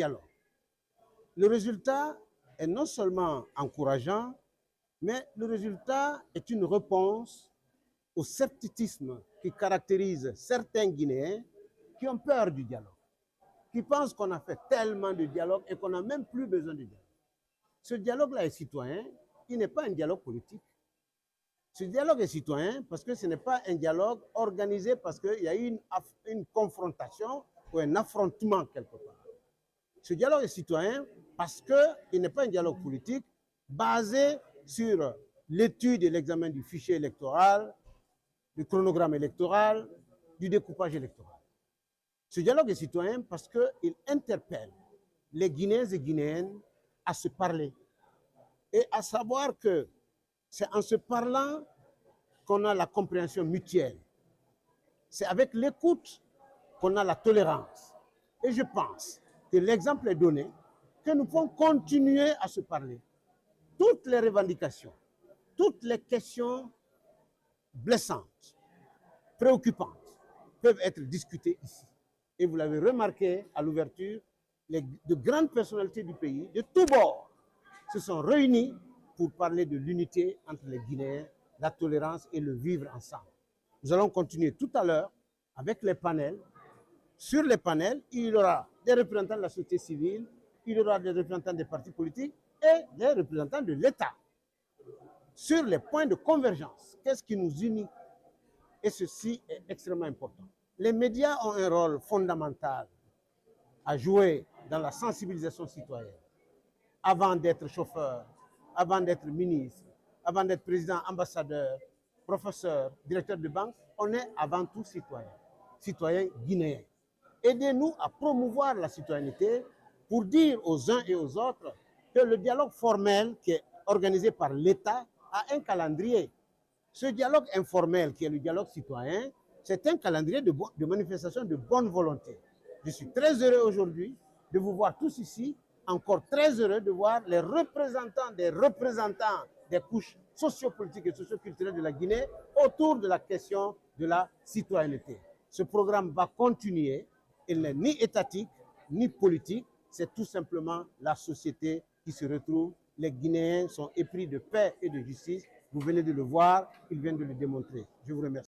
dialogue. Le résultat est non seulement encourageant, mais le résultat est une réponse au scepticisme qui caractérise certains Guinéens qui ont peur du dialogue, qui pensent qu'on a fait tellement de dialogue et qu'on n'a même plus besoin de dialogue. Ce dialogue-là est citoyen, il n'est pas un dialogue politique. Ce dialogue est citoyen parce que ce n'est pas un dialogue organisé parce qu'il y a eu une confrontation ou un affrontement quelque part. Ce dialogue est citoyen parce qu'il n'est pas un dialogue politique basé sur l'étude et l'examen du fichier électoral, du chronogramme électoral, du découpage électoral. Ce dialogue est citoyen parce qu'il interpelle les Guinéens et Guinéennes à se parler et à savoir que c'est en se parlant qu'on a la compréhension mutuelle. C'est avec l'écoute qu'on a la tolérance. Et je pense que l'exemple est donné, que nous pouvons continuer à se parler. Toutes les revendications, toutes les questions blessantes, préoccupantes, peuvent être discutées ici. Et vous l'avez remarqué à l'ouverture, de grandes personnalités du pays, de tous bords, se sont réunies pour parler de l'unité entre les Guinéens, la tolérance et le vivre ensemble. Nous allons continuer tout à l'heure avec les panels. Sur les panels, il y aura des représentants de la société civile, il y aura des représentants des partis politiques et des représentants de l'État. Sur les points de convergence, qu'est-ce qui nous unit? Et ceci est extrêmement important. Les médias ont un rôle fondamental à jouer dans la sensibilisation citoyenne. Avant d'être chauffeur, avant d'être ministre, avant d'être président, ambassadeur, professeur, directeur de banque, on est avant tout citoyen, citoyen guinéen. Aidez-nous à promouvoir la citoyenneté pour dire aux uns et aux autres que le dialogue formel qui est organisé par l'État a un calendrier. Ce dialogue informel qui est le dialogue citoyen, c'est un calendrier de manifestation de bonne volonté. Je suis très heureux aujourd'hui de vous voir tous ici, encore très heureux de voir les représentants des couches sociopolitiques et socioculturelles de la Guinée autour de la question de la citoyenneté. Ce programme va continuer, il n'est ni étatique, ni politique, c'est tout simplement la société qui se retrouve. Les Guinéens sont épris de paix et de justice. Vous venez de le voir, ils viennent de le démontrer. Je vous remercie.